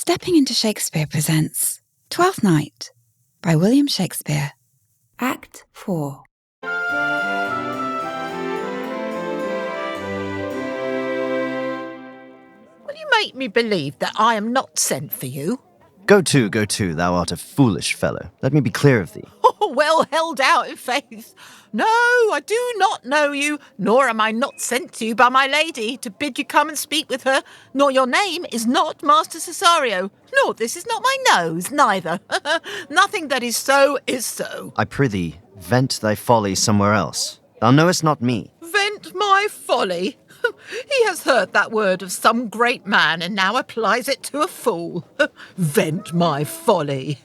Stepping into Shakespeare presents Twelfth Night by William Shakespeare, Act 4. Will you make me believe that I am not sent for you? Go to, thou art a foolish fellow. Let me be clear of thee. Oh, well held out in faith. No, I do not know you, nor am I not sent to you by my lady to bid you come and speak with her, nor your name is not Master Cesario, nor this is not my nose, neither. Nothing that is so is so. I prithee, vent thy folly somewhere else. Thou knowest not me. Vent my folly? He has heard that word of some great man and now applies it to a fool. Vent my folly.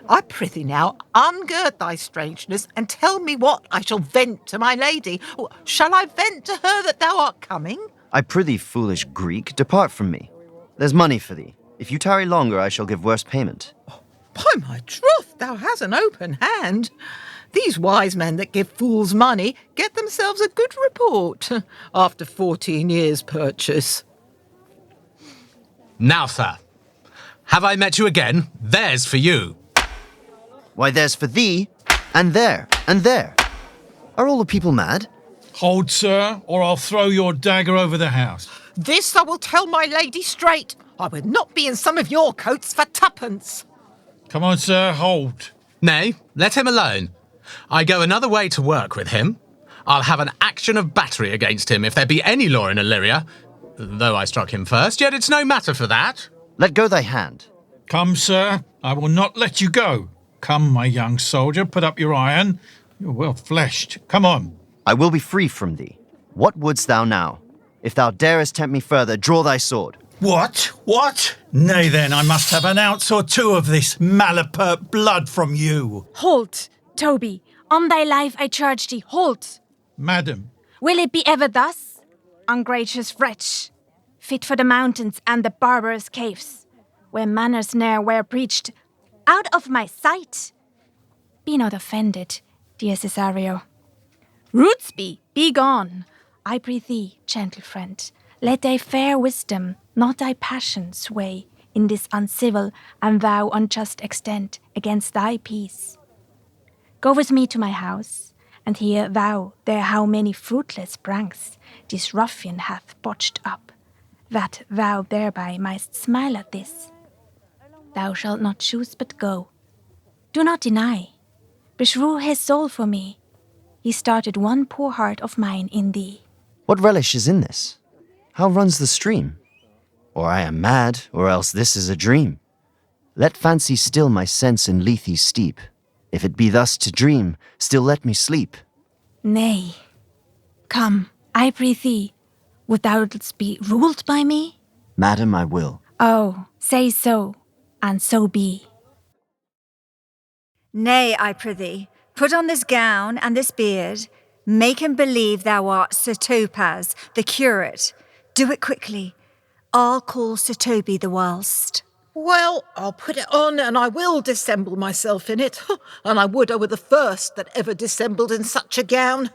I prithee now, ungird thy strangeness and tell me what I shall vent to my lady. Shall I vent to her that thou art coming? I prithee, foolish Greek, depart from me. There's money for thee. If you tarry longer, I shall give worse payment. By my troth, thou hast an open hand. These wise men that give fools money get themselves a good report after 14 years' purchase. Now, sir, have I met you again? There's for you. Why, there's for thee, and there, and there. Are all the people mad? Hold, sir, or I'll throw your dagger over the house. This I will tell my lady straight. I would not be in some of your coats for twopence. Come on, sir, hold. Nay, let him alone. I go another way to work with him. I'll have an action of battery against him if there be any law in Illyria. Though I struck him first, yet it's no matter for that. Let go thy hand. Come, sir, I will not let you go. Come, my young soldier, put up your iron. You're well fleshed. Come on. I will be free from thee. What wouldst thou now? If thou darest tempt me further, draw thy sword. What? Nay, then, I must have an ounce or two of this malapert blood from you. Halt, Toby. On thy life I charge thee, halt. Madam. Will it be ever thus? Ungracious wretch, fit for the mountains and the barbarous caves, where manners ne'er were preached. Out of my sight! Be not offended, dear Cesario. Rootsby, be gone. I prithee, gentle friend, let thy fair wisdom, not thy passion, sway in this uncivil and thou unjust extent against thy peace. Go with me to my house, and hear thou there how many fruitless pranks this ruffian hath botched up, that thou thereby mightst smile at this. Thou shalt not choose but go. Do not deny. Beshrew his soul for me. He started one poor heart of mine in thee. What relish is in this? How runs the stream? Or I am mad, or else this is a dream. Let fancy still my sense in Lethe steep. If it be thus to dream, still let me sleep. Nay. Come, I prithee. Would thou be ruled by me? Madam, I will. Oh, say so, and so be. Nay, I prithee, put on this gown and this beard. Make him believe thou art Sir Topaz, the curate. Do it quickly. I'll call Sir Toby the whilst. Well, I'll put it on and I will dissemble myself in it. And I would I were the first that ever dissembled in such a gown.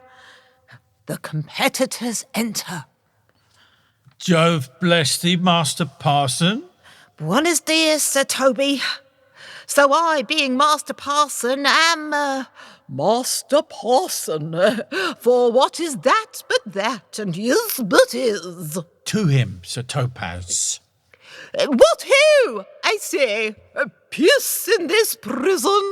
The competitors enter. Jove bless thee, Master Parson. Buenos dias, Sir Toby. So I, being Master Parson, am Master Parson. For what is that but that, and is but is? To him, Sir Topaz. What ho! I say, peace in this prison.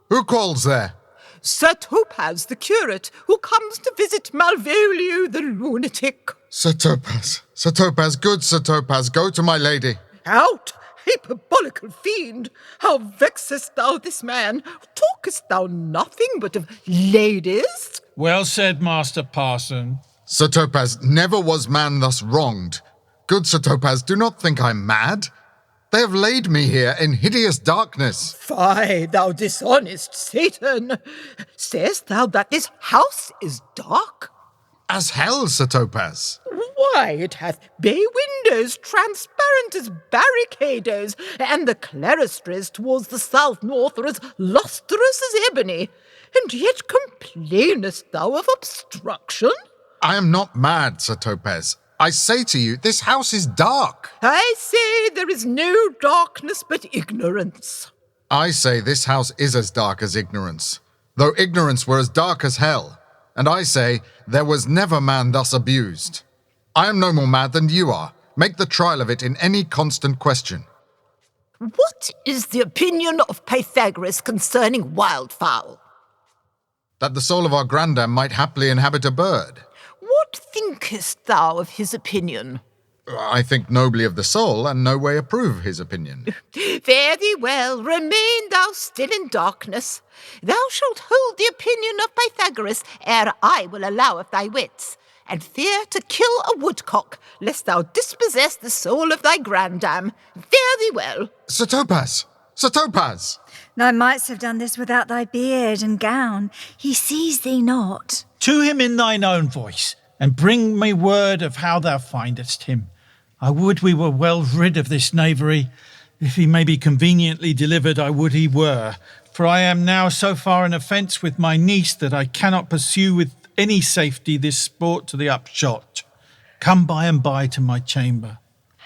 Who calls there? Sir Topaz, the curate, who comes to visit Malvolio, the lunatic. Sir Topaz, good Sir Topaz, go to my lady. Out, hyperbolical fiend! How vexest thou this man? Talkest thou nothing but of ladies? Well said, Master Parson. Sir Topaz, never was man thus wronged. Good Sir Topaz, do not think I'm mad. They have laid me here in hideous darkness. Fie, thou dishonest Satan! Sayest thou that this house is dark? As hell, Sir Topaz. Why, it hath bay windows transparent as barricadoes, and the clerestories towards the south-north are as lustrous as ebony. And yet complainest thou of obstruction? I am not mad, Sir Topaz. I say to you, this house is dark. I say there is no darkness but ignorance. I say this house is as dark as ignorance, though ignorance were as dark as hell. And I say there was never man thus abused. I am no more mad than you are. Make the trial of it in any constant question. What is the opinion of Pythagoras concerning wildfowl? That the soul of our grandam might haply inhabit a bird. What thinkest thou of his opinion? I think nobly of the soul, and no way approve his opinion. Fare thee well, remain thou still in darkness. Thou shalt hold the opinion of Pythagoras, ere I will allow of thy wits, and fear to kill a woodcock, lest thou dispossess the soul of thy grandam. Fare thee well. Sir Topaz! Sir Topaz! Thou mightst have done this without thy beard and gown. He sees thee not. To him in thine own voice, and bring me word of how thou findest him. I would we were well rid of this knavery. If he may be conveniently delivered, I would he were. For I am now so far in offence with my niece that I cannot pursue with any safety this sport to the upshot. Come by and by to my chamber.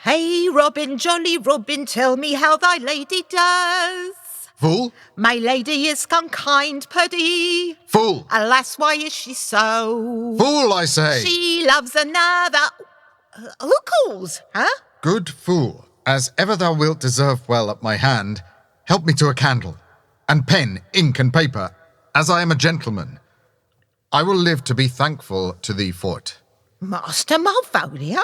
Hey, Robin, jolly Robin, tell me how thy lady does. Fool! My lady is unkind, perdie. Fool! Alas, why is she so? Fool, I say! She loves another. Who calls, huh? Good fool, as ever thou wilt deserve well at my hand, help me to a candle, and pen, ink, and paper, as I am a gentleman. I will live to be thankful to thee for't. Master Malvolio?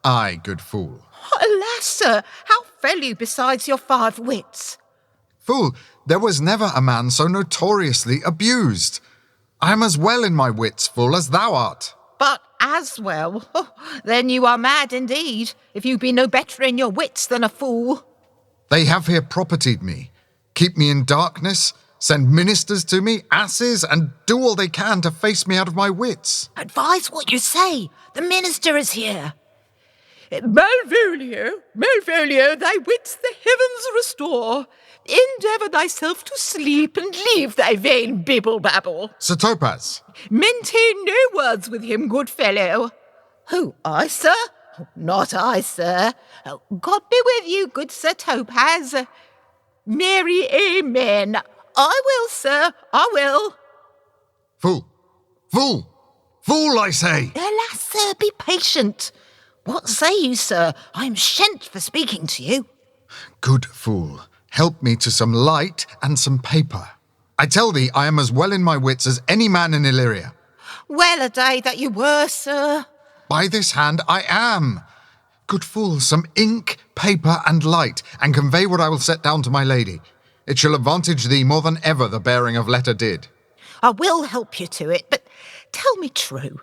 Aye, good fool. Alas, sir, how fell you besides your 5 wits? Fool, there was never a man so notoriously abused. I am as well in my wits, fool, as thou art. But as well? Then you are mad indeed, if you be no better in your wits than a fool. They have here propertied me, keep me in darkness, send ministers to me, asses, and do all they can to face me out of my wits. Advise what you say. The minister is here. Malvolio, Malvolio, thy wits the heavens restore. Endeavour thyself to sleep and leave thy vain bibble-babble. Sir Topaz. Maintain no words with him, good fellow. Who, I, sir? Not I, sir. God be with you, good Sir Topaz. Mary, amen. I will, sir, I will. Fool! Fool! Fool, I say! Alas, sir, be patient. What say you, sir? I am shent for speaking to you. Good fool, help me to some light and some paper. I tell thee, I am as well in my wits as any man in Illyria. Well a day that you were, sir. By this hand I am. Good fool, some ink, paper, and light, and convey what I will set down to my lady. It shall advantage thee more than ever the bearing of letter did. I will help you to it, but tell me true.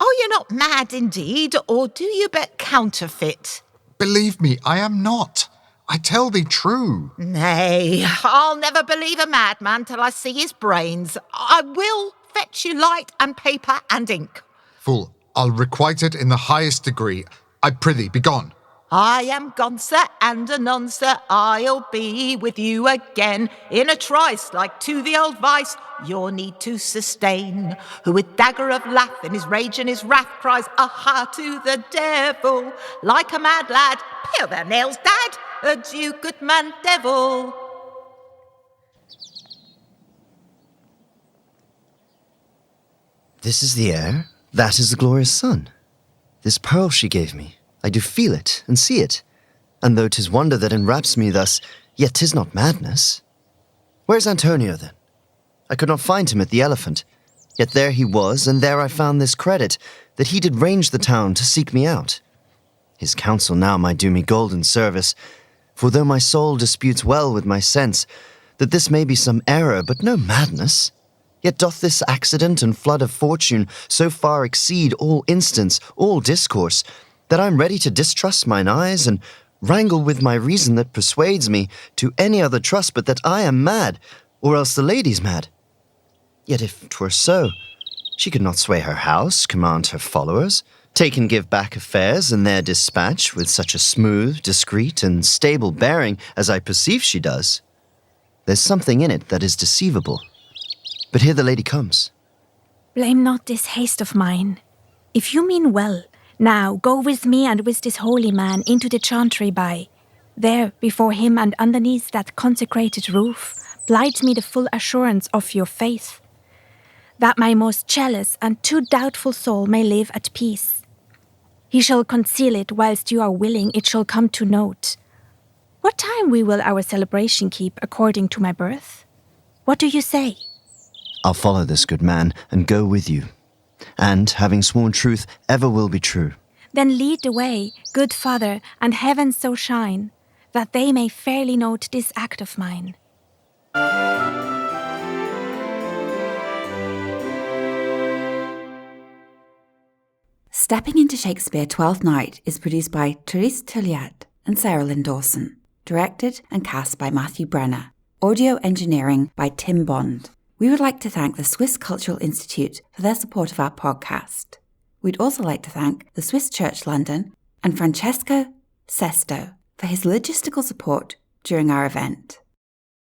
Are you not mad indeed, or do you but counterfeit? Believe me, I am not. I tell thee true. Nay, I'll never believe a madman till I see his brains. I will fetch you light and paper and ink. Fool, I'll requite it in the highest degree. I prithee, begone. I am gone, sir, and anon, sir, I'll be with you again in a trice, like to the old vice, your need to sustain. Who with dagger of lath in his rage and his wrath cries, aha, to the devil, like a mad lad. Peel their nails, dad, adieu, good man, devil. This is the air, that is the glorious sun. This pearl she gave me, I do feel it and see it, and though 'tis wonder that enwraps me thus, yet 'tis not madness. Where's Antonio, then? I could not find him at the Elephant, yet there he was, and there I found this credit, that he did range the town to seek me out. His counsel now might do me golden service, for though my soul disputes well with my sense, that this may be some error, but no madness, yet doth this accident and flood of fortune so far exceed all instance, all discourse, that I am ready to distrust mine eyes and wrangle with my reason that persuades me to any other trust but that I am mad, or else the lady's mad. Yet if 'twere so, she could not sway her house, command her followers, take and give back affairs and their dispatch with such a smooth, discreet, and stable bearing as I perceive she does. There's something in it that is deceivable. But here the lady comes. Blame not this haste of mine. If you mean well, Now go with me and with this holy man into the chantry by. There, before him and underneath that consecrated roof, plight me the full assurance of your faith, that my most jealous and too doubtful soul may live at peace. He shall conceal it whilst you are willing it shall come to note. What time we will our celebration keep according to my birth? What do you say? I'll follow this good man and go with you, and, having sworn truth, ever will be true. Then lead the way, good father, and heaven so shine, that they may fairly note this act of mine. Stepping into Shakespeare Twelfth Night is produced by Therese Theuriallat and Sarah Lynn Dawson. Directed and cast by Matthew Brenher. Audio engineering by Tim Bond. We would like to thank the Swiss Cultural Institute for their support of our podcast. We'd also like to thank the Swiss Church London and Francesco Sesto for his logistical support during our event.